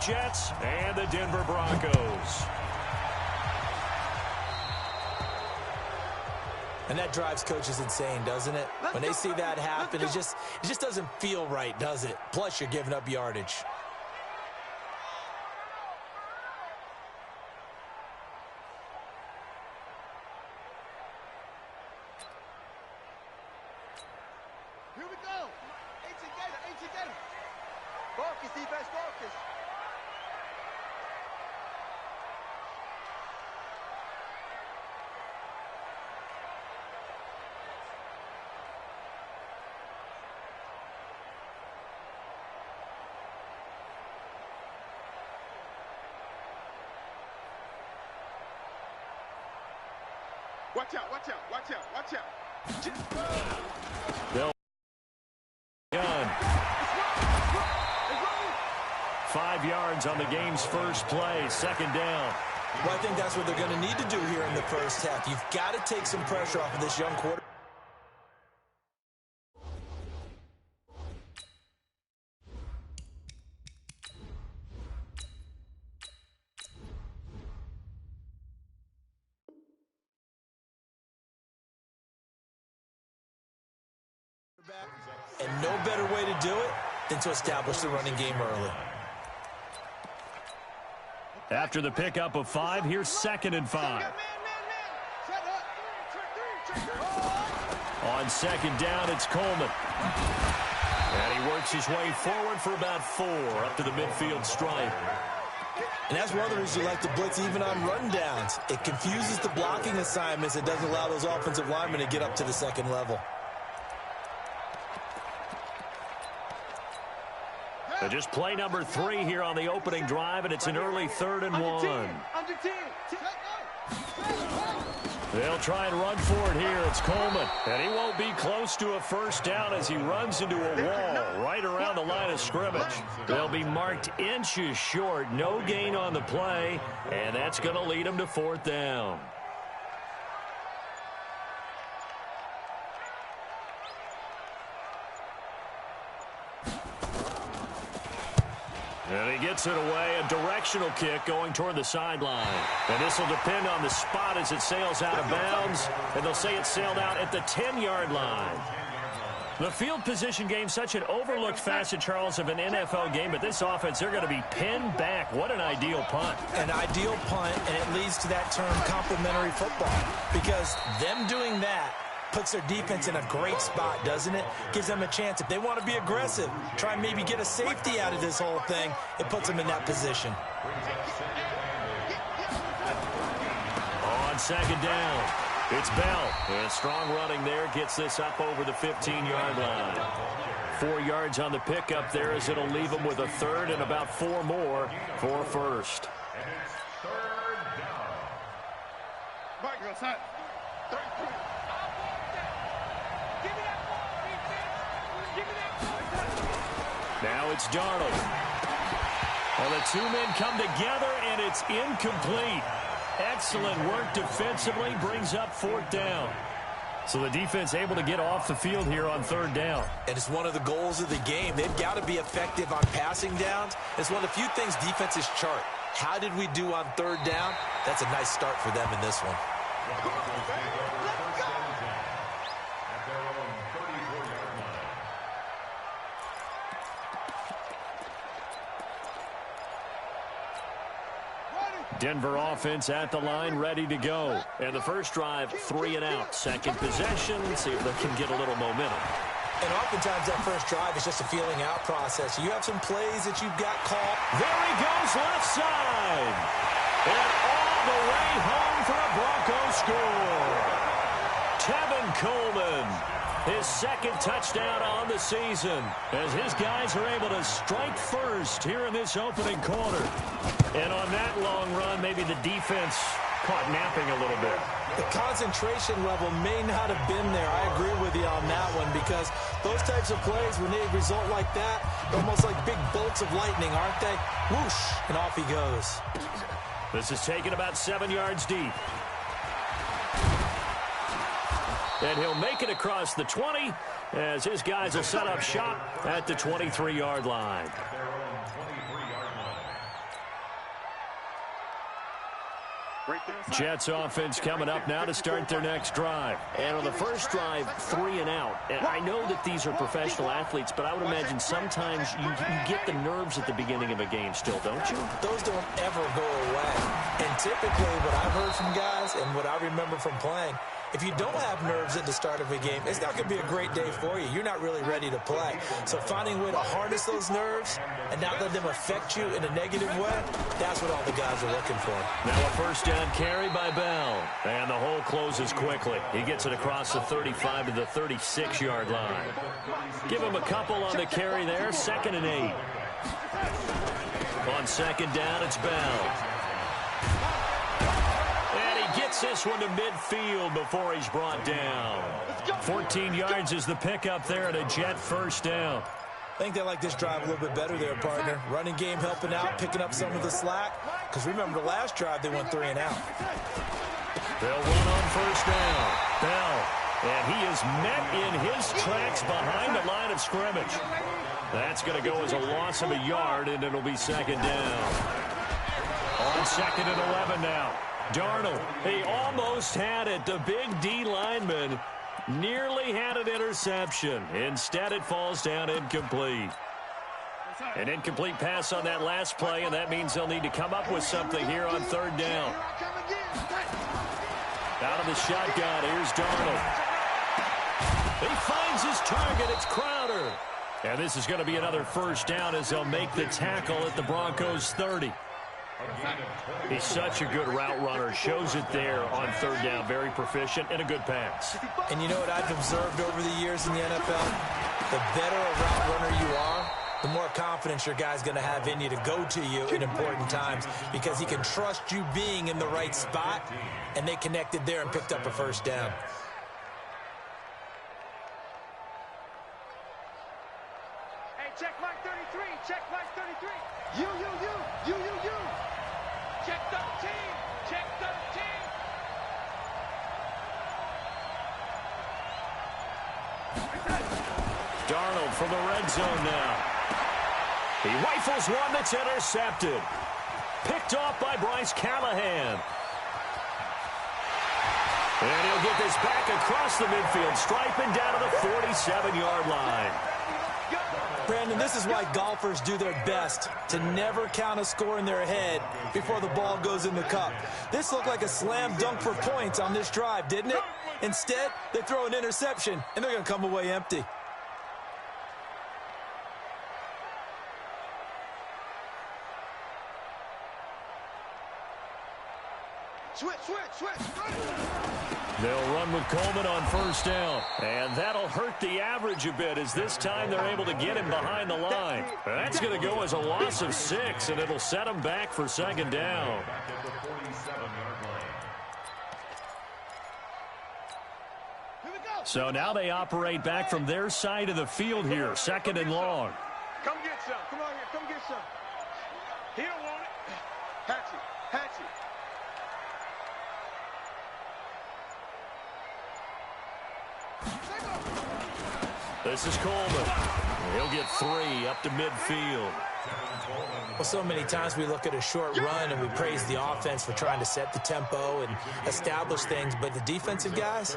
Jets and the Denver Broncos. And that drives coaches insane, doesn't it? When they see that happen, it just doesn't feel right, does it? Plus, you're giving up yardage. Here we go. Ancient Gator. Focus, defense, focus. Watch out, watch out, watch out, watch out. They'll gun. 5 yards on the game's first play, second down. Well, I think that's what they're going to need to do here in the first half. You've got to take some pressure off of this young quarterback. And no better way to do it than to establish the running game early. After the pickup of 5, here's 2nd and 5. On 2nd down, it's Coleman. And he works his way forward for about 4 up to the midfield stripe. And that's one of the reasons you like to blitz even on rundowns. It confuses the blocking assignments. It doesn't allow those offensive linemen to get up to the second level. So just play number 3 here on the opening drive, and it's an early 3rd and 1. They'll try and run for it here. It's Coleman. And he won't be close to a first down as he runs into a wall right around the line of scrimmage. They'll be marked inches short. No gain on the play, and that's going to lead them to 4th down. And he gets it away, a directional kick going toward the sideline. And this will depend on the spot as it sails out of bounds. And they'll say it sailed out at the 10-yard line. The field position game, such an overlooked facet, Charles, of an NFL game. But this offense, they're going to be pinned back. What an ideal punt. An ideal punt, and it leads to that term complementary football. Because them doing that puts their defense in a great spot, doesn't it? Gives them a chance. If they want to be aggressive, try and maybe get a safety out of this whole thing, it puts them in that position. On 2nd down, it's Bell. And strong running there gets this up over the 15-yard line. 4 yards on the pickup there as it'll leave them with a 3rd and about 4 more for 1st. Now it's Darnold. Well, the 2 men come together, and it's incomplete. Excellent work defensively, brings up 4th down. So the defense able to get off the field here on 3rd down. And it's one of the goals of the game. They've got to be effective on passing downs. It's one of the few things defenses chart. How did we do on 3rd down? That's a nice start for them in this one. Denver offense at the line, ready to go. And the first drive, 3 and out. Second possession, see if they can get a little momentum. And oftentimes that first drive is just a feeling out process. You have some plays that you've got called. There he goes, left side. And all the way home for a Broncos score. Tevin Coleman, his 2nd touchdown on the season, as his guys are able to strike first here in this opening quarter. And on that long run, maybe the defense caught napping a little bit. The concentration level may not have been there. I agree with you on that one, because those types of plays, when they result like that, they're almost like big bolts of lightning, aren't they? Whoosh, and off he goes. This is taken about 7 yards deep. And he'll make it across the 20 as his guys will set up shop at the 23-yard line. Jets offense coming up now to start their next drive. And on the first drive, 3 and out. And I know that these are professional athletes, but I would imagine sometimes you get the nerves at the beginning of a game still, don't you? Those don't ever go away. And typically what I've heard from guys and what I remember from playing, if you don't have nerves at the start of a game, it's not going to be a great day for you. You're not really ready to play. So finding a way to harness those nerves and not let them affect you in a negative way, that's what all the guys are looking for. Now a first down carry by Bell. And the hole closes quickly. He gets it across the 35 to the 36-yard line. Give him a couple on the carry there. 2nd and 8. On 2nd down, it's Bell. Gets this one to midfield before he's brought down. 14 yards is the pickup there at a Jet first down. I think they like this drive a little bit better there, partner. Running game helping out, picking up some of the slack. Because remember the last drive, they went 3 and out. They'll run on first down. Bell. And he is met in his tracks behind the line of scrimmage. That's going to go as a loss of a yard, and it'll be 2nd down. On 2nd and 11 now. Darnold, he almost had it. The big D lineman nearly had an interception. Instead, it falls down incomplete. An incomplete pass on that last play, and that means they'll need to come up with something here on 3rd down. Out of the shotgun, here's Darnold. He finds his target. It's Crowder. And this is going to be another first down as they'll make the tackle at the Broncos' 30. He's such a good route runner. Shows it there on 3rd down. Very proficient and a good pass. And you know what I've observed over the years in the NFL? The better a route runner you are, the more confidence your guy's going to have in you to go to you in important times because he can trust you being in the right spot, and they connected there and picked up a first down. Hey, check Mike 33. Check Mike 33. You. Check 13. Check 13. Darnold from the red zone now. He rifles one that's intercepted. Picked off by Bryce Callahan. And he'll get this back across the midfield, striping down to the 47-yard line. Brandon, this is why golfers do their best to never count a score in their head before the ball goes in the cup. This looked like a slam dunk for points on this drive, didn't it? Instead, they throw an interception, and they're going to come away empty. Switch. They'll run with Coleman on first down. And that'll hurt the average a bit as this time they're able to get him behind the line. That's going to go as a loss of 6, and it'll set him back for 2nd down. So now they operate back from their side of the field here, 2nd and long. Come get some. Come on here. Come get some. He don't want it. Hatchet. This is Coleman. He'll get 3 up to midfield. Well, so many times we look at a short run and we praise the offense for trying to set the tempo and establish things, but the defensive guys,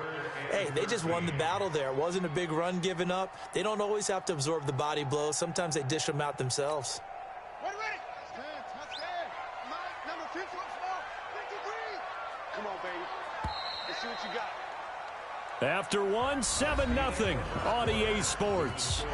hey, they just won the battle there. It wasn't a big run given up. They don't always have to absorb the body blows. Sometimes they dish them out themselves. Ready. Touchdown. Mike, number 54. 53. Come on, baby. Let's see what you got. After 1, 7-0 on EA Sports.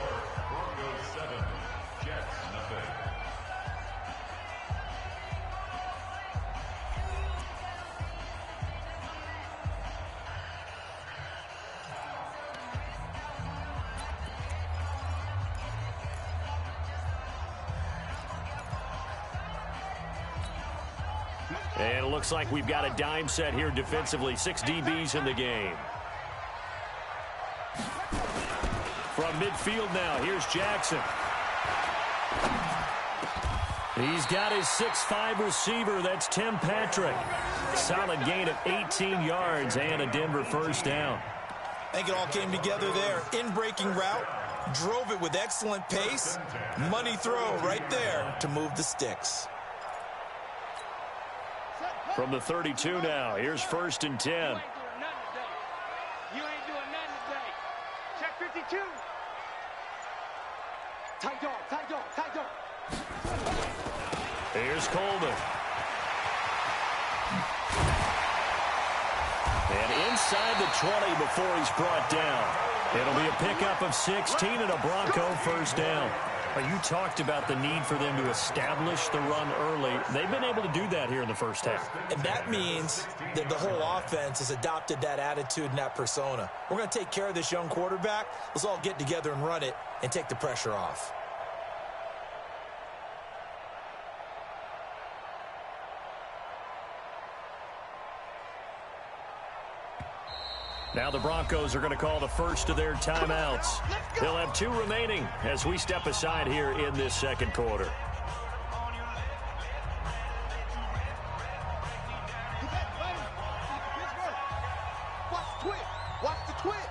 And it looks like we've got a dime set here defensively. 6 DBs in the game. From midfield now, here's Jackson. He's got his 6'5 receiver. That's Tim Patrick. Solid gain of 18 yards and a Denver first down. I think it all came together there. In-breaking route, drove it with excellent pace. Money throw right there to move the sticks. Set. From the 32 now, here's 1st and 10. You ain't doing nothing today. Check 52. Tight dog, tight dog, tight dog. Here's Coleman. And inside the 20 before he's brought down. It'll be a pickup of 16 and a Bronco first down. You talked about the need for them to establish the run early. They've been able to do that here in the first half. And that means that the whole offense has adopted that attitude and that persona. We're going to take care of this young quarterback. Let's all get together and run it and take the pressure off. Now the Broncos are going to call the first of their timeouts. They'll have 2 remaining as we step aside here in this second quarter. Watch the twist. Watch the twist.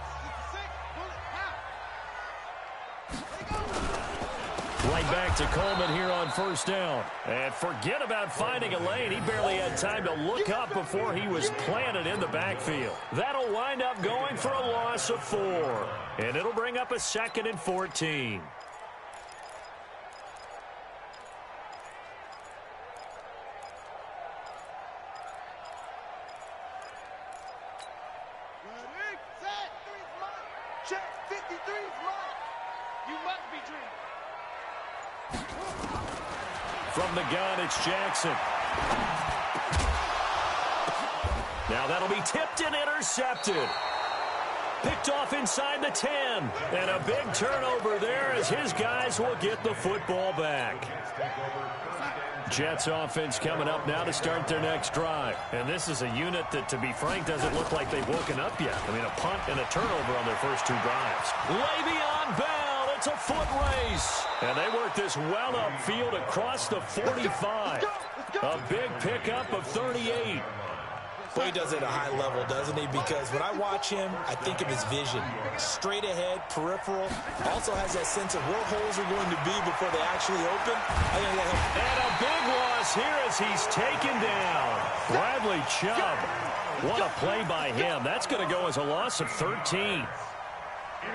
Right back to Coleman here on first down. And forget about finding a lane. He barely had time to look up before he was planted in the backfield. That'll wind up going for a loss of 4. And it'll bring up a 2nd and 14. Ready, set, 3's mine. Check, 53's mine. You must be dreaming. From the gun, it's Jackson. Now that'll be tipped and intercepted. Picked off inside the 10. And a big turnover there as his guys will get the football back. Jets offense coming up now to start their next drive. And this is a unit that, to be frank, doesn't look like they've woken up yet. I mean, a punt and a turnover on their first 2 drives. Le'Veon Bell, it's a foot race. And they work this well upfield across the 45. A big pickup of 38. Boy, he does it at a high level, doesn't he? Because when I watch him, I think of his vision. Straight ahead, peripheral. Also has that sense of where holes are going to be before they actually open. And a big loss here as he's taken down. Bradley Chubb. What a play by him. That's going to go as a loss of 13.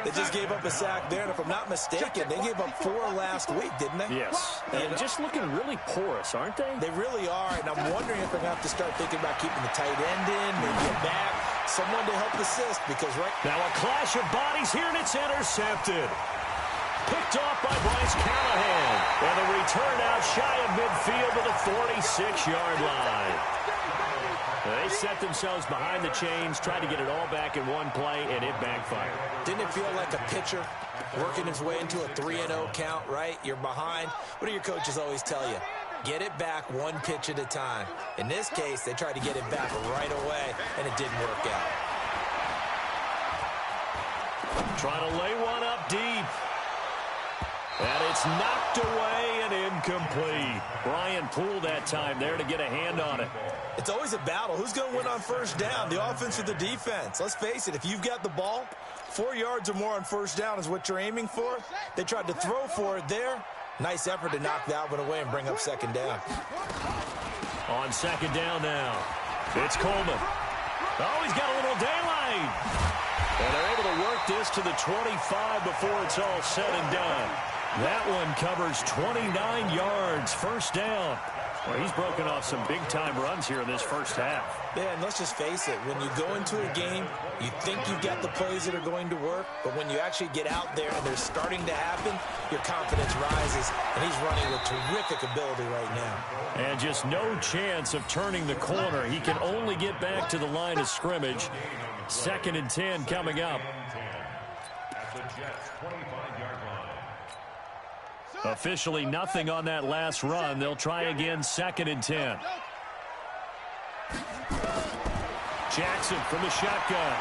They just gave up a sack there, and if I'm not mistaken, they gave up 4 last week, didn't they? Yes. And just looking really porous, aren't they? They really are, and I'm wondering if they're going to have to start thinking about keeping the tight end in, maybe a back, someone to help assist, because right now a clash of bodies here, and it's intercepted. Picked off by Bryce Callahan. And the return out shy of midfield to the 46-yard line. They set themselves behind the chains, tried to get it all back in one play, and it backfired. Didn't it feel like a pitcher working his way into a 3-0 count, right? You're behind. What do your coaches always tell you? Get it back 1 pitch at a time. In this case, they tried to get it back right away, and it didn't work out. Trying to lay one up deep. And it's knocked away and incomplete. Brian Poole that time there to get a hand on it. It's always a battle. Who's going to win on first down, the offense or the defense? Let's face it, if you've got the ball, 4 yards or more on first down is what you're aiming for. They tried to throw for it there. Nice effort to knock that one away and bring up 2nd down. On 2nd down now, it's Coleman. Oh, he's got a little daylight. And they're able to work this to the 25 before it's all said and done. That one covers 29 yards, first down. Well, he's broken off some big-time runs here in this first half. Yeah, and let's just face it. When you go into a game, you think you've got the plays that are going to work, but when you actually get out there and they're starting to happen, your confidence rises, and he's running with terrific ability right now. And just no chance of turning the corner. He can only get back to the line of scrimmage. 2nd and 10 coming up. Officially nothing on that last run. They'll try again, 2nd and 10. Jackson from the shotgun.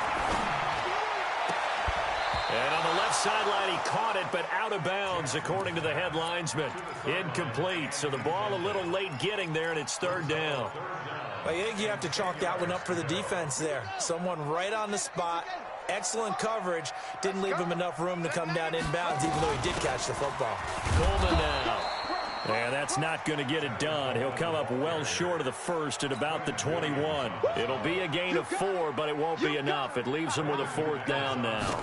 And on the left sideline, he caught it, but out of bounds, according to the head linesman. Incomplete, so the ball a little late getting there, and it's 3rd down. I think you have to chalk that one up for the defense there. Someone right on the spot. Excellent coverage. Didn't leave him enough room to come down inbounds, even though he did catch the football. Coleman now. And that's not going to get it done. He'll come up well short of the first at about the 21. It'll be a gain of 4, but it won't be enough. It leaves him with a 4th down now.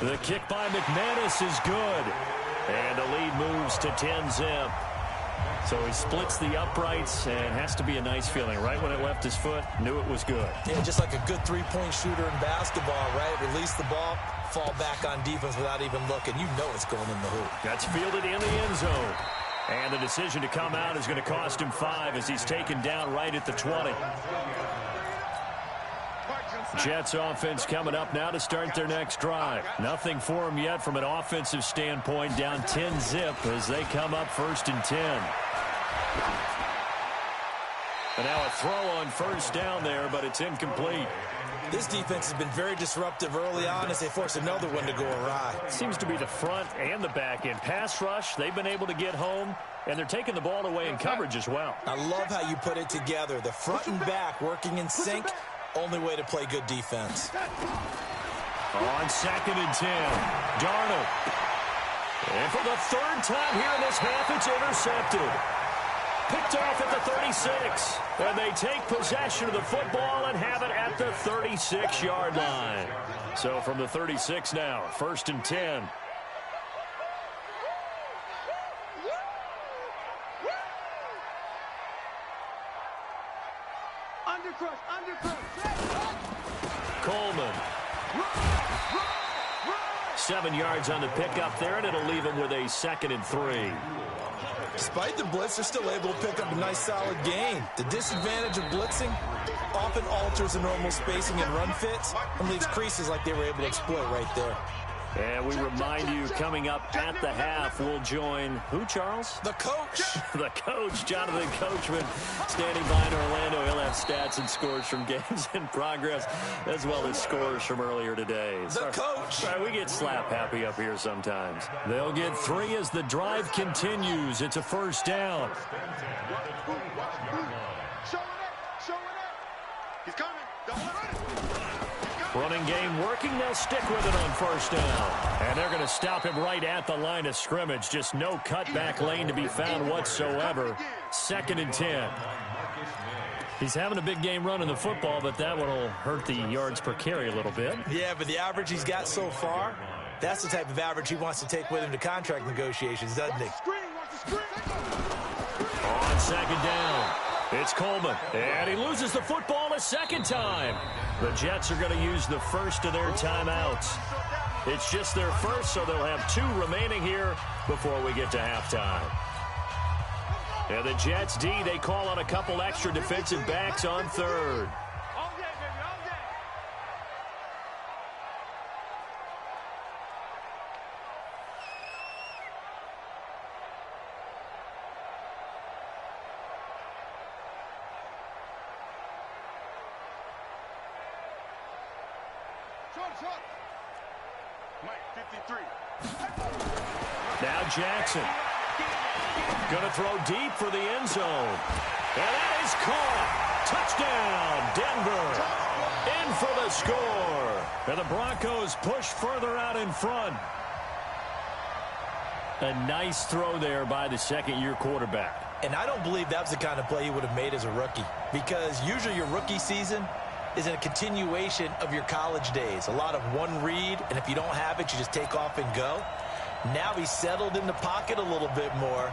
The kick by McManus is good. And the lead moves to 10-zip. So he splits the uprights and has to be a nice feeling. Right when it left his foot, knew it was good. Yeah, just like a good three-point shooter in basketball, right? Release the ball, fall back on defense without even looking. You know it's going in the hoop. That's fielded in the end zone. And the decision to come out is going to cost him 5 as he's taken down right at the 20. Jets offense coming up now to start their next drive. Nothing for them yet from an offensive standpoint, down 10-zip as they come up 1st and 10. And now a throw on 1st down there, but it's incomplete. This defense has been very disruptive early on as they force another one to go awry. Seems to be the front and the back end. Pass rush, they've been able to get home, and they're taking the ball away in coverage as well. I love how you put it together. The front and back working in sync. Only way to play good defense. On 2nd and 10, Darnold. And for the 3rd time here in this half, it's intercepted. Picked off at the 36. And they take possession of the football and have it at the 36-yard line. So from the 36 now, 1st and 10. Coleman. 7 yards on the pickup there, and it'll leave him with a 2nd and 3. Despite the blitz, they're still able to pick up a nice, solid gain. The disadvantage of blitzing often alters the normal spacing and run fits and leaves creases like they were able to exploit right there. And we remind you, coming up at the half, we'll join who, Charles? The coach. The coach, Jonathan Coachman, standing by in Orlando. He'll have stats and scores from games in progress, as well as scores from earlier today. The coach. Sorry, we get slap happy up here sometimes. They'll get 3 as the drive continues. It's a 1st down. He's coming. Don't let him. Running game working. They'll stick with it on 1st down. And they're going to stop him right at the line of scrimmage. Just no cutback lane to be found whatsoever. 2nd and 10. He's having a big game running the football, but that one will hurt the yards per carry a little bit. Yeah, but the average he's got so far, that's the type of average he wants to take with him to contract negotiations, doesn't he? On 2nd down, it's Coleman, and he loses the football a 2nd time. The Jets are going to use the 1st of their timeouts. It's just their 1st, so they'll have 2 remaining here before we get to halftime. And the Jets D, they call on a couple extra defensive backs on 3rd. Now Jackson. Going to throw deep for the end zone. And that is caught. Touchdown, Denver. In for the score. And the Broncos push further out in front. A nice throw there by the 2nd-year quarterback. And I don't believe that was the kind of play he would have made as a rookie. Because usually your rookie season is a continuation of your college days. A lot of one read, and if you don't have it, you just take off and go. Now he's settled in the pocket a little bit more,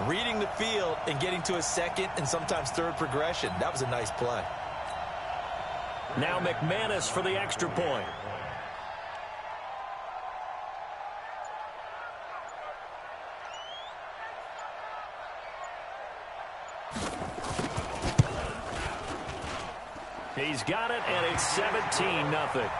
reading the field and getting to a 2nd and sometimes 3rd progression. That was a nice play. Now McManus for the extra point. He's got it, and it's 17-0.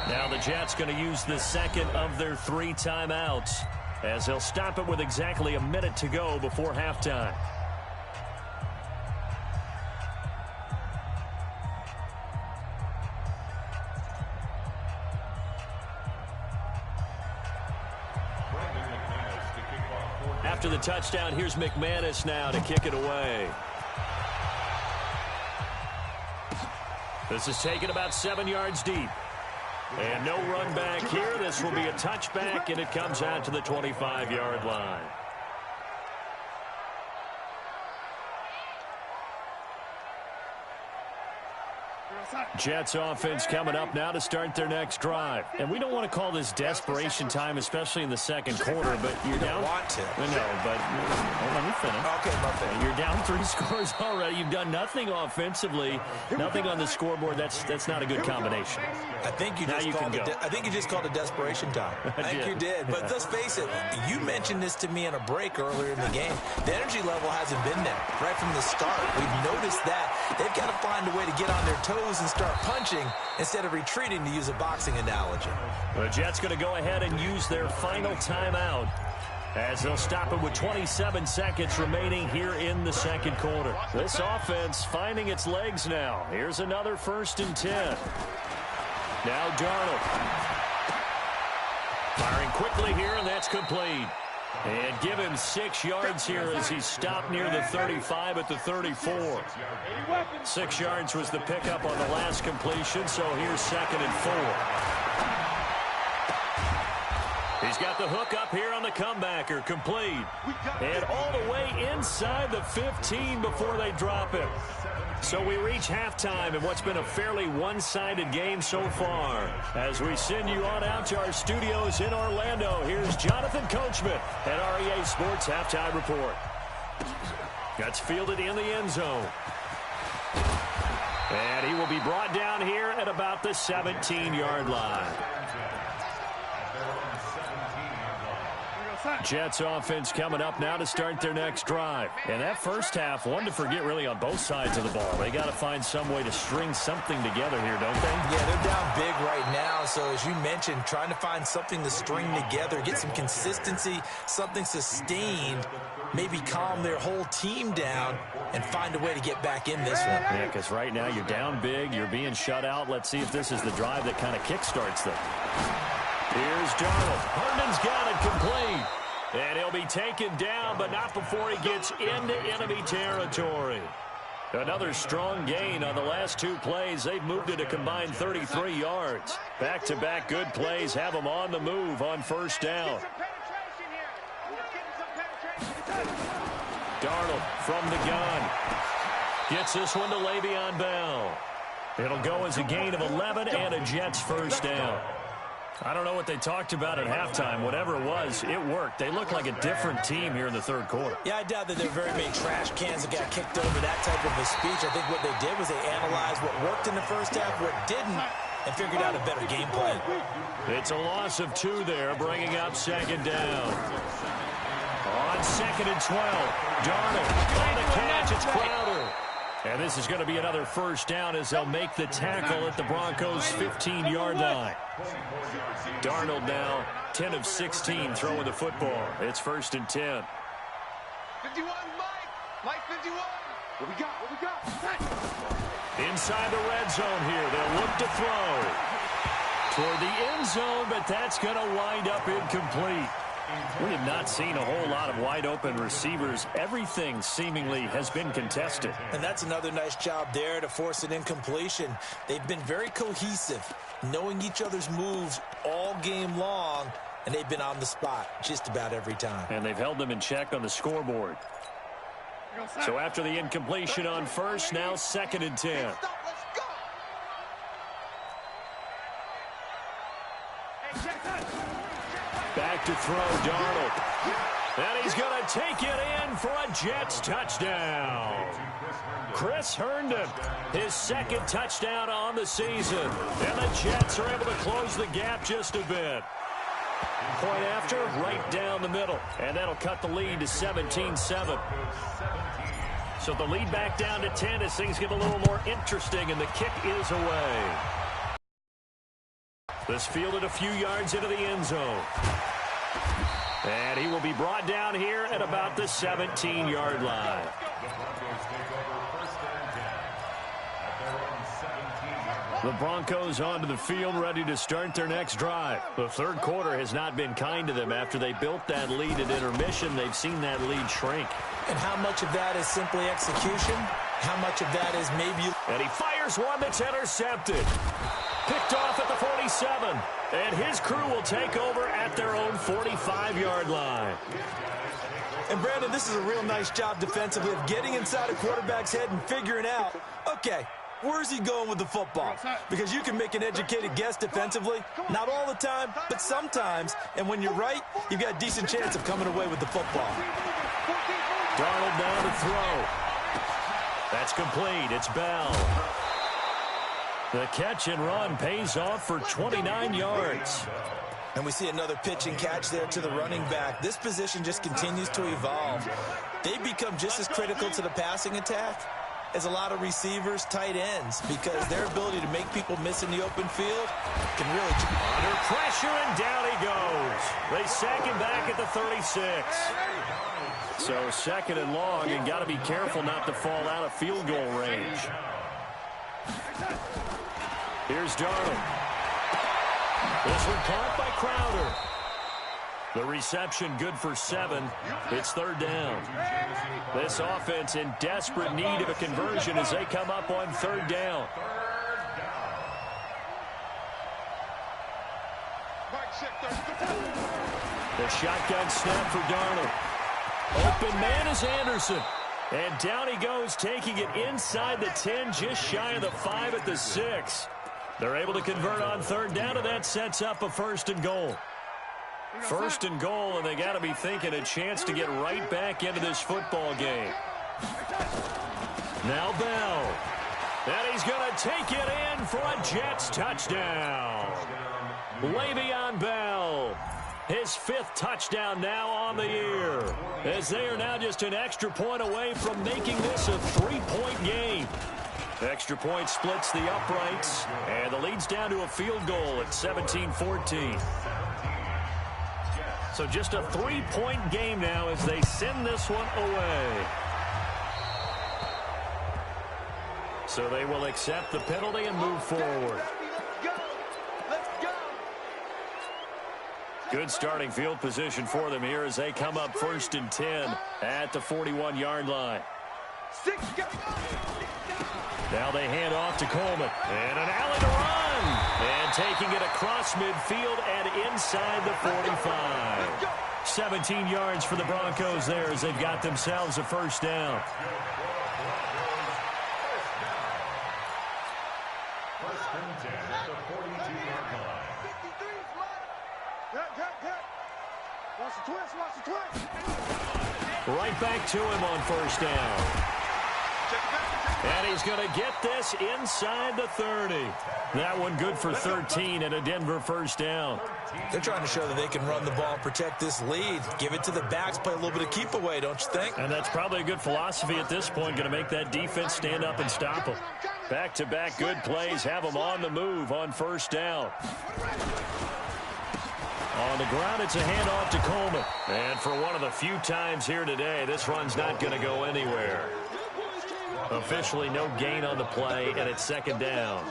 Now the Jets going to use the 2nd of their 3 timeouts as they'll stop it with exactly a minute to go before halftime. After the touchdown, here's McManus now to kick it away. This is taken about 7 yards deep. And no run back here. This will be a touchback, and it comes out to the 25-yard line. Jets offense coming up now to start their next drive. And we don't want to call this desperation time, especially in the second quarter, but you're down. Want to. No, but let me finish. Okay, my finish. You're down 3 scores already. You've done nothing offensively, nothing on the scoreboard. That's not a good combination. I think you just called it desperation time. I think you did. But let's face it, you mentioned this to me in a break earlier in the game. The energy level hasn't been there right from the start. We've noticed that. They've got to find a way to get on their toes and start punching instead of retreating, to use a boxing analogy. The Jets going to go ahead and use their final timeout as they'll stop it with 27 seconds remaining here in the second quarter. This offense finding its legs now. Here's another 1st and 10. Now Darnold. Firing quickly here, and that's complete. And give him 6 yards here as he's stopped near the 35 at the 34. 6 yards was the pickup on the last completion, so here's 2nd and 4. He's got the hook up here on the comebacker, complete. And all the way inside the 15 before they drop him. So we reach halftime in what's been a fairly one-sided game so far. As we send you on out to our studios in Orlando, here's Jonathan Coachman at REA Sports Halftime Report. That's fielded in the end zone. And he will be brought down here at about the 17-yard line. Jets offense coming up now to start their next drive. And that first half, one to forget really on both sides of the ball. They got to find some way to string something together here, don't they? Yeah, they're down big right now. So as you mentioned, trying to find something to string together, get some consistency, something sustained, maybe calm their whole team down and find a way to get back in this one. Yeah, because right now you're down big, you're being shut out. Let's see if this is the drive that kind of kickstarts them. Here's Darnold. Herndon's got it complete. And he'll be taken down, but not before he gets into enemy territory. Another strong gain on the last 2 plays. They've moved it a combined 33 yards. Back-to-back good plays have them on the move on 1st down. Darnold from the gun. Gets this one to Le'Veon Bell. It'll go as a gain of 11 and a Jets 1st down. I don't know what they talked about at halftime. Whatever it was, it worked. They look like a different team here in the 3rd quarter. Yeah, I doubt that there were very many trash cans that got kicked over, that type of a speech. I think what they did was they analyzed what worked in the first half, what didn't, and figured out a better game plan. It's a loss of 2 there, bringing up 2nd down. On 2nd and 12, Darnold on the catch. It's Crowder. And this is going to be another 1st down as they'll make the tackle at the Broncos' 15-yard line. Darnold now 10 of 16 throwing the football. It's 1st and 10. 51, Mike 51. What we got? Inside the red zone here. They'll look to throw toward the end zone, but that's going to wind up incomplete. We have not seen a whole lot of wide-open receivers. Everything seemingly has been contested. And that's another nice job there to force an incompletion. They've been very cohesive, knowing each other's moves all game long, and they've been on the spot just about every time. And they've held them in check on the scoreboard. So after the incompletion on 1st, now 2nd and 10. Back to throw, Darnold. And he's going to take it in for a Jets touchdown. Chris Herndon, his 2nd touchdown on the season. And the Jets are able to close the gap just a bit. Point after, right down the middle. And that'll cut the lead to 17-7. So the lead back down to 10 as things get a little more interesting, and the kick is away. This fielded a few yards into the end zone. And he will be brought down here at about the 17-yard line. The Broncos onto the field, ready to start their next drive. The 3rd quarter has not been kind to them. After they built that lead at intermission, they've seen that lead shrink. And how much of that is simply execution? How much of that is maybe... And he fires one that's intercepted. Picked off at the 40. 37, and his crew will take over at their own 45-yard line. And, Brandon, this is a real nice job defensively of getting inside a quarterback's head and figuring out, okay, where's he going with the football? Because you can make an educated guess defensively, not all the time, but sometimes. And when you're right, you've got a decent chance of coming away with the football. Darnold now to throw. That's complete. It's Bell. The catch and run pays off for 29 yards. And we see another pitch and catch there to the running back. This position just continues to evolve. They become just as critical to the passing attack as a lot of receivers, tight ends, because their ability to make people miss in the open field can really... Under pressure, and down he goes. They sack him back at the 36. So second and long, and got to be careful not to fall out of field goal range. Here's Darnold. This one caught by Crowder. The reception good for 7. It's third down. This offense in desperate need of a conversion as they come up on third down. The shotgun snap for Darnold. Open man is Anderson. And down he goes, taking it inside the 10, just shy of the 5 at the 6. They're able to convert on third down, and that sets up a first and goal. First and goal, and they got to be thinking a chance to get right back into this football game. Now Bell. And he's going to take it in for a Jets touchdown. Le'Veon Bell. His 5th touchdown now on the year, as they are now just an extra point away from making this a 3-point game. Extra point splits the uprights, and the lead's down to a field goal at 17-14. So just a 3-point game now as they send this one away. So they will accept the penalty and move forward. Good starting field position for them here as they come up first and 10 at the 41-yard line. Now they hand off to Coleman. And an alley to run. And taking it across midfield and inside the 45. 17 yards for the Broncos there as they've got themselves a first down. Right back to him on first down. And he's going to get this inside the 30. That one good for 13 and a Denver first down. They're trying to show that they can run the ball, protect this lead. Give it to the backs, play a little bit of keep away, don't you think? And that's probably a good philosophy at this point, going to make that defense stand up and stop them. Back-to-back good plays, have them on the move on first down. On the ground, it's a handoff to Coleman. And for one of the few times here today, this run's not going to go anywhere. Officially no gain on the play, and it's second down.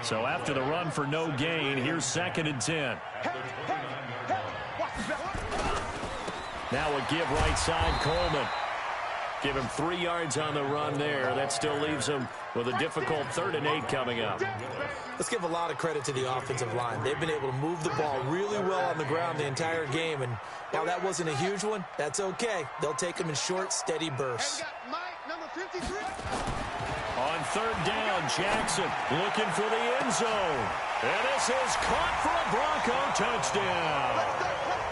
So after the run for no gain, here's second and 10. Now a give right side, Coleman. Give him 3 yards on the run there. That still leaves him with a difficult 3rd and 8 coming up. Let's give a lot of credit to the offensive line. They've been able to move the ball really well on the ground the entire game. And while that wasn't a huge one, that's okay. They'll take them in short, steady bursts. On third down, Jackson looking for the end zone. And this is caught for a Bronco touchdown.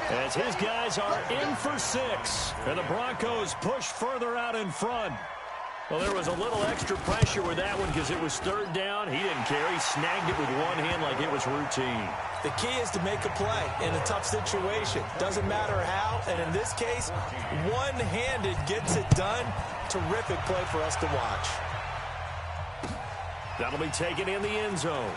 As his guys are in for 6. And the Broncos push further out in front. Well, there was a little extra pressure with that one because it was third down. He didn't care. He snagged it with one hand like it was routine. The key is to make a play in a tough situation. Doesn't matter how. And in this case, one-handed gets it done. Terrific play for us to watch. That'll be taken in the end zone.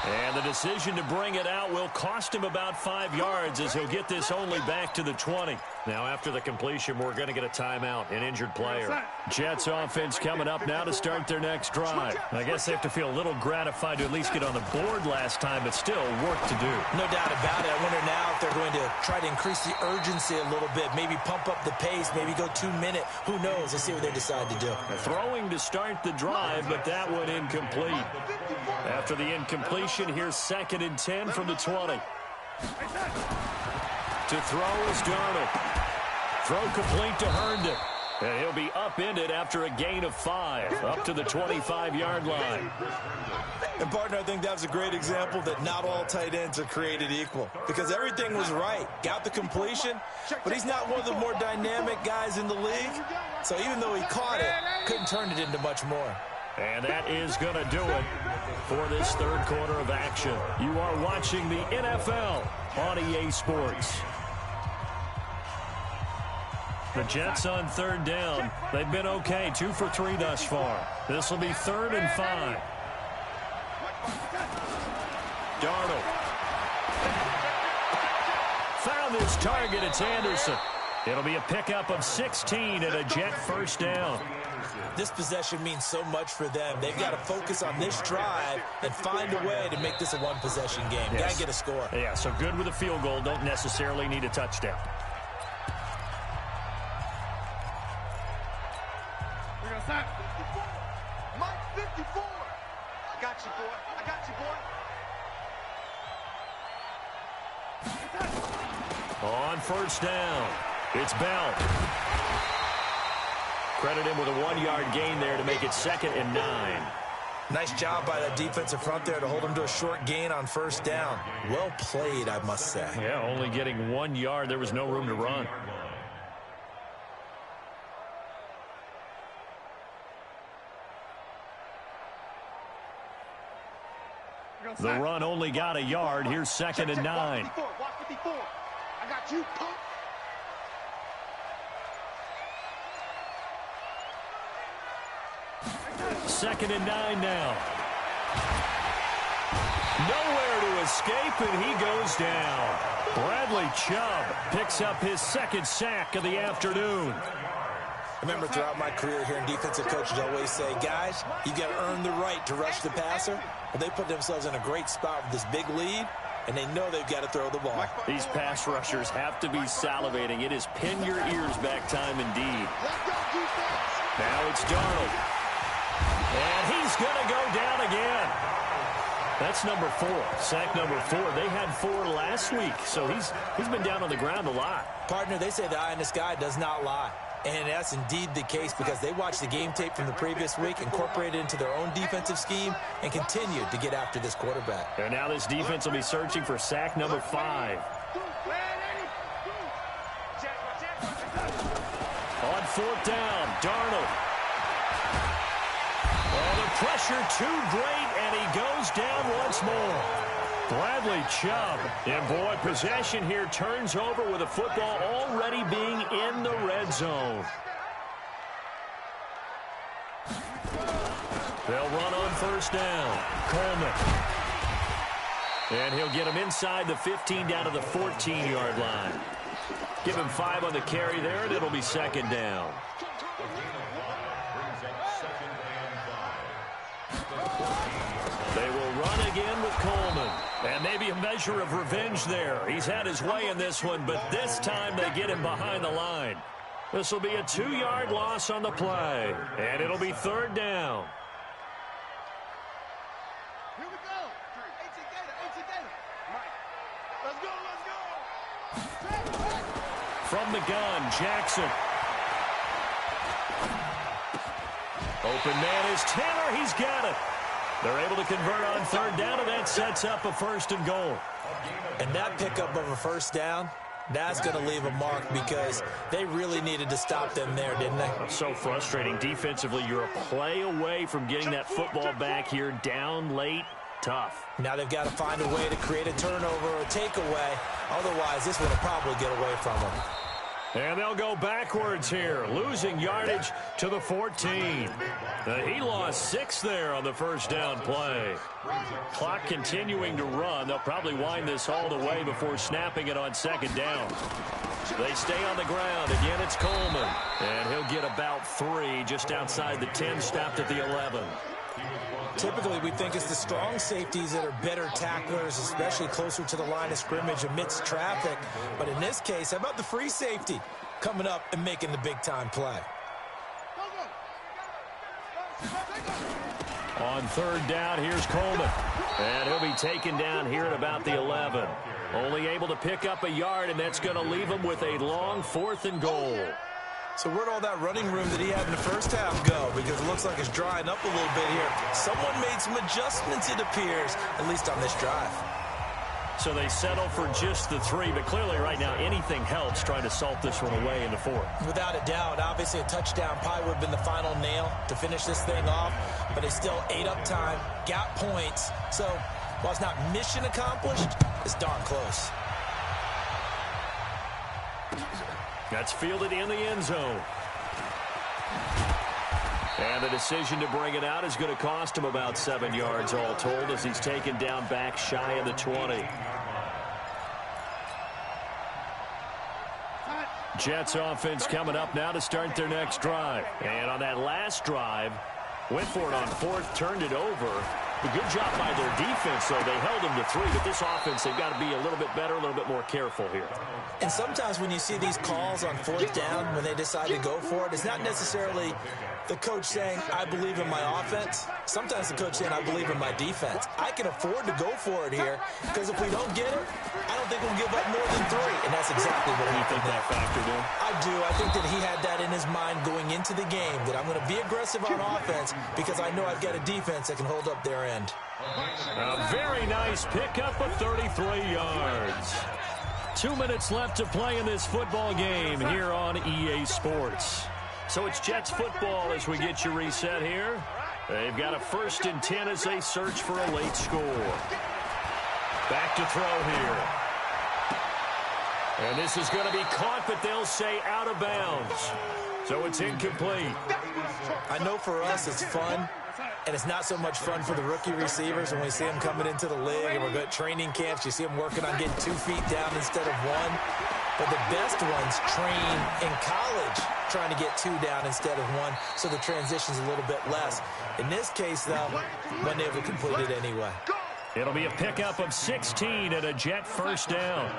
And the decision to bring it out will cost him about 5 yards as he'll get this only back to the 20. Now after the completion, we're going to get a timeout, an injured player. Jets offense coming up now to start their next drive. I guess they have to feel a little gratified to at least get on the board last time, but still work to do. No doubt about it. I wonder now if they're they're going to try to increase the urgency a little bit, maybe pump up the pace, maybe go 2-minute. Who knows? Let's see what they decide to do. Throwing to start the drive, but that one incomplete. After the incompletion, here's 2nd and 10 from the 20. To throw is Darnold. Throw complete to Herndon. And he'll be upended after a gain of 5, up to the 25-yard line. And, partner, I think that was a great example that not all tight ends are created equal, because everything was right. Got the completion, but he's not one of the more dynamic guys in the league. So even though he caught it, couldn't turn it into much more. And that is going to do it for this third quarter of action. You are watching the NFL on EA Sports. The Jets on 3rd down. They've been okay, 2 for 3 thus far. This will be 3rd and 5. Darnold. Found his target. It's Anderson. It'll be a pickup of 16 and a Jet first down. This possession means so much for them. They've got to focus on this drive and find a way to make this a one-possession game. Yes. Got to get a score. Yeah, so good with a field goal. Don't necessarily need a touchdown. Mike 54. I got you, boy. I got you, boy. On 1st down, it's Bell. Credit him with a 1-yard gain there to make it 2nd and 9. Nice job by that defensive front there to hold him to a short gain on 1st down. Well played, I must say. Yeah, only getting 1 yard. There was no room to run. The run only got a yard. Here's 2nd and 9. Watch 54. I got you, punk. Second and 9 now. Nowhere to escape, and he goes down. Bradley Chubb picks up his 2nd sack of the afternoon. I remember throughout my career here in defensive coaches always say, guys, you got to earn the right to rush the passer. Well, they put themselves in a great spot with this big lead, and they know they've got to throw the ball. These pass rushers have to be salivating. It is pin your ears back time indeed. Now it's Darnold. And he's going to go down again. That's number 4, sack number 4. They had 4 last week, so he's been down on the ground a lot. Partner, they say the eye in the sky does not lie. And that's indeed the case because they watched the game tape from the previous week, incorporated it into their own defensive scheme, and continued to get after this quarterback. And now this defense will be searching for sack number 5. On 4th down, Darnold. Oh, the pressure too great, and he goes down once more. Bradley Chubb, and boy, possession here turns over with the football already being in the red zone. They'll run on 1st down. Coleman. And he'll get him inside the 15 down to the 14-yard line. Give him 5 on the carry there, and it'll be 2nd down. They will run again with Coleman. And maybe a measure of revenge there. He's had his way in this one, but this time they get him behind the line. This will be a 2-yard loss on the play. And it'll be 3rd down. Here we go. Let's go. From the gun, Jackson. Open man is Tanner. He's got it. They're able to convert on 3rd down, and that sets up a 1st and goal. And that pickup of a 1st down, that's going to leave a mark because they really needed to stop them there, didn't they? So frustrating. Defensively, you're a play away from getting that football back here down late. Tough. Now they've got to find a way to create a turnover or a takeaway. Otherwise, this one will probably get away from them. And they'll go backwards here, losing yardage to the 14. He lost 6 there on the 1st down play. Clock continuing to run. They'll probably wind this all the way before snapping it on 2nd down. They stay on the ground. Again, it's Coleman. And he'll get about 3 just outside the 10, stopped at the 11. Typically, we think it's the strong safeties that are better tacklers, especially closer to the line of scrimmage amidst traffic. But in this case, how about the free safety coming up and making the big-time play? On third down, here's Coleman. And he'll be taken down here at about the 11. Only able to pick up a yard, and that's going to leave him with a long 4th and goal. So where'd all that running room that he had in the first half go? Because it looks like it's drying up a little bit here. Someone made some adjustments, it appears, at least on this drive. So they settle for just the 3, but clearly right now anything helps trying to salt this one away in the 4th. Without a doubt, obviously a touchdown probably would have been the final nail to finish this thing off, but they still ate up time, got points. So while it's not mission accomplished, it's darn close. That's fielded in the end zone. And the decision to bring it out is going to cost him about 7 yards all told as he's taken down back shy of the 20. Jets offense coming up now to start their next drive. And on that last drive, went for it on 4th, turned it over. A good job by their defense, though. They held them to 3, but this offense, they've got to be a little bit better, a little bit more careful here. And sometimes when you see these calls on 4th down, when they decide to go for it, it's not necessarily the coach saying, I believe in my offense. Sometimes the coach saying, I believe in my defense. I can afford to go for it here, because if we don't get it, I don't think we'll give up more than 3. And that's exactly what he think that factored in. I do. I think that he had that in his mind going into the game, that I'm going to be aggressive on offense because I know I've got a defense that can hold up their end. A very nice pickup of 33 yards. 2 minutes left to play in this football game here on EA Sports. So it's Jets football as we get you reset here. They've got a 1st and 10 as they search for a late score. Back to throw here. And this is going to be caught, but they'll say out of bounds. So it's incomplete. I know for us it's fun, and it's not so much fun for the rookie receivers when we see them coming into the league and we're good at training camps. You see them working on getting 2 feet down instead of 1. But the best ones train in college trying to get 2 down instead of 1, so the transition's a little bit less. In this case, though, wasn't able to complete it anyway. It'll be a pickup of 16 and a Jet 1st down.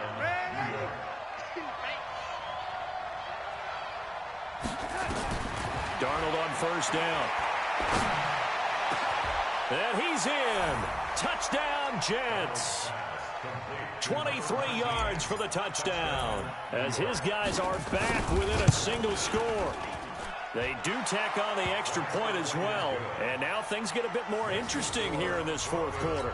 Darnold on 1st down. And he's in. Touchdown, Jets. 23 yards for the touchdown as his guys are back within a single score. They do tack on the extra point as well, and now things get a bit more interesting here in this 4th quarter.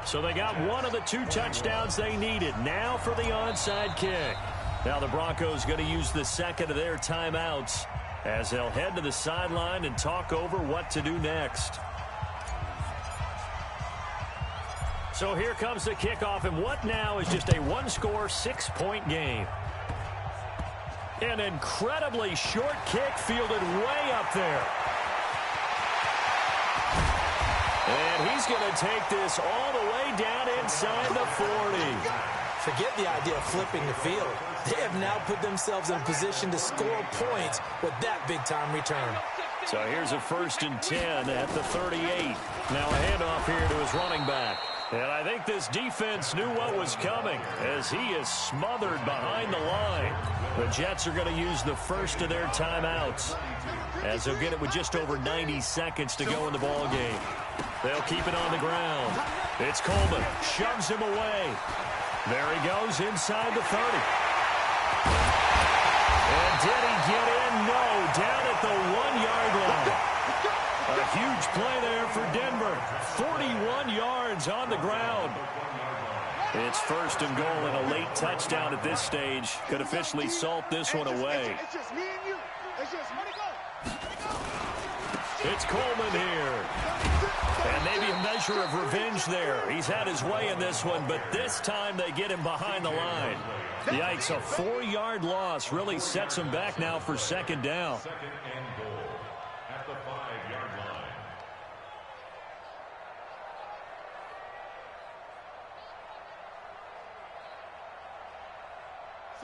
So they got one of the 2 touchdowns they needed. Now for the onside kick. Now the Broncos going to use the 2nd of their timeouts as they'll head to the sideline and talk over what to do next. So here comes the kickoff, and what now is just a 1-score, 6-point game. An incredibly short kick fielded way up there. And he's going to take this all the way down inside the 40. Forget the idea of flipping the field. They have now put themselves in a position to score points with that big-time return. So here's a 1st and 10 at the 38. Now a handoff here to his running back. And I think this defense knew what was coming as he is smothered behind the line. The Jets are going to use the 1st of their timeouts as they'll get it with just over 90 seconds to go in the ball game. They'll keep it on the ground. It's Coleman. Shoves him away. There he goes inside the 30. And did he get in? No. Down at the 1-yard line. A huge play there for Denver. 41 yards on the ground. It's 1st and goal, and a late touchdown at this stage could officially salt this one away. It's just me and you. It's just let it go. It's Coleman here. And maybe a measure of revenge there. He's had his way in this one, but this time they get him behind the line. Yikes, a 4-yard loss really sets him back now for 2nd down.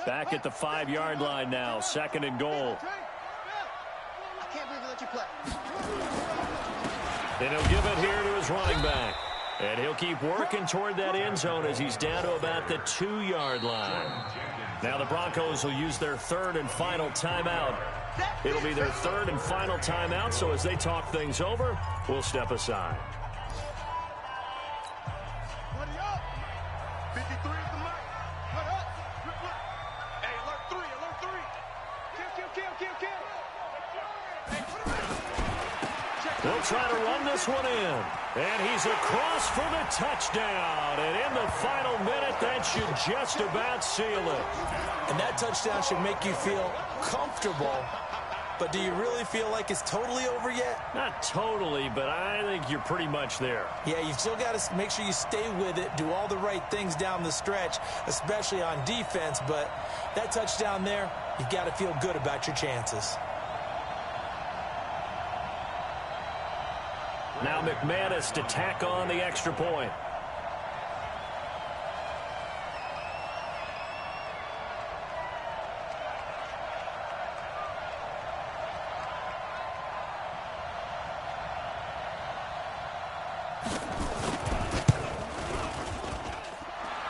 Back at the 5-yard line now, 2nd and goal. I can't believe they let you play. And he'll give it here to his running back. And he'll keep working toward that end zone as he's down to about the 2-yard line. Now the Broncos will use their third and final timeout. It'll be their third and final timeout, so as they talk things over, we'll step aside. Buddy up. 53 is the mic. Put up. Hey, alert 3, alert 3. Kill. Hey, put him out. They'll try to run this one in. And he's across for the touchdown. And in the final minute, that should just about seal it. And that touchdown should make you feel comfortable. But do you really feel like it's totally over yet? Not totally, but I think you're pretty much there. Yeah, you've still got to make sure you stay with it, do all the right things down the stretch, especially on defense. But that touchdown there, you've got to feel good about your chances. Now McManus to tack on the extra point.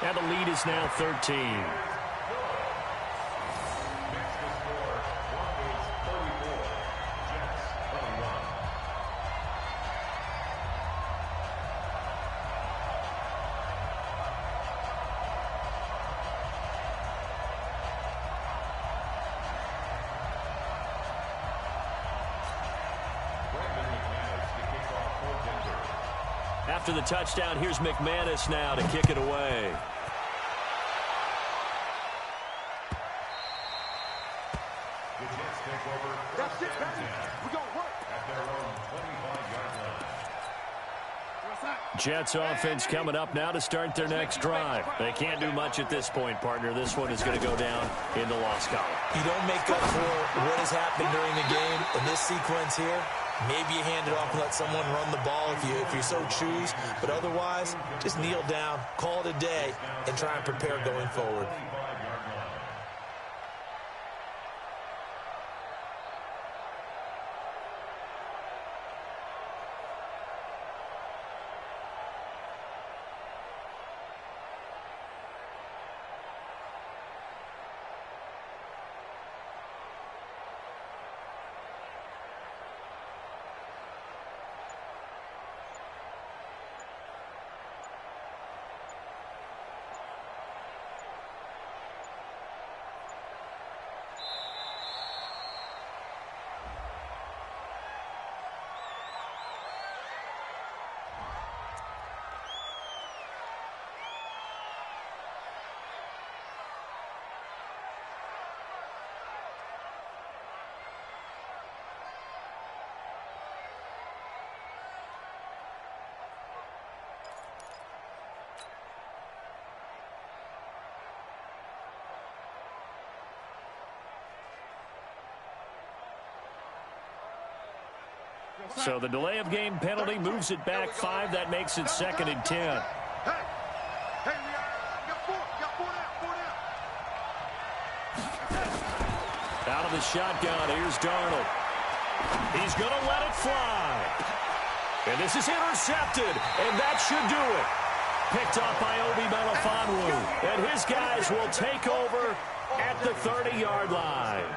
And the lead is now 13. After the touchdown, here's McManus now to kick it away. That's it, baby. We're going to work. At their own 25-yard line. Jets offense coming up now to start their next drive. They can't do much at this point, partner. This one is going to go down in the loss column. You don't make up for what has happened during the game in this sequence here. Maybe you hand it off and let someone run the ball if you so choose. But otherwise, just kneel down, call it a day, and try and prepare going forward. So the delay of game penalty moves it back 5. That makes it 2nd and 10. Hey, we got 4 now. Out of the shotgun, here's Darnold. He's going to let it fly. And this is intercepted, and that should do it. Picked up by Obi Melifonwu. And his guys will take over at the 30-yard line.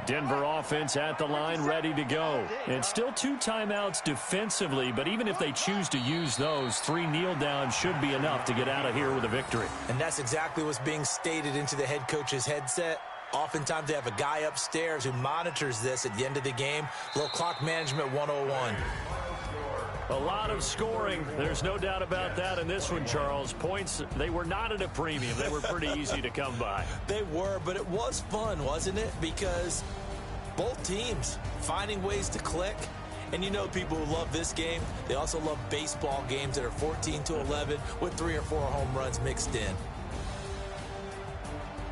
Denver offense at the line, ready to go. And still 2 timeouts defensively, but even if they choose to use those, 3 kneel downs should be enough to get out of here with a victory. And that's exactly what's being stated into the head coach's headset. Oftentimes they have a guy upstairs who monitors this at the end of the game. A little clock management 101. A lot of scoring. There's no doubt about that in this one, Charles. Points, they were not at a premium. They were pretty easy to come by. They were, but it was fun, wasn't it? Because both teams finding ways to click. And you know people who love this game, they also love baseball games that are 14-11 with 3 or 4 home runs mixed in.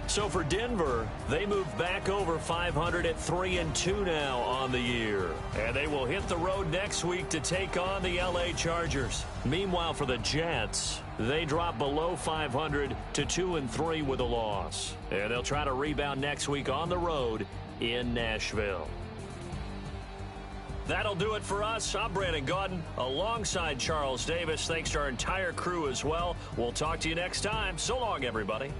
So for Denver, they move back over 500 at 3-2 now on the year. And they will hit the road next week to take on the LA Chargers. Meanwhile, for the Jets, they drop below 500 to 2-3 with a loss. And they'll try to rebound next week on the road in Nashville. That'll do it for us. I'm Brandon Gaudin alongside Charles Davis. Thanks to our entire crew as well. We'll talk to you next time. So long, everybody.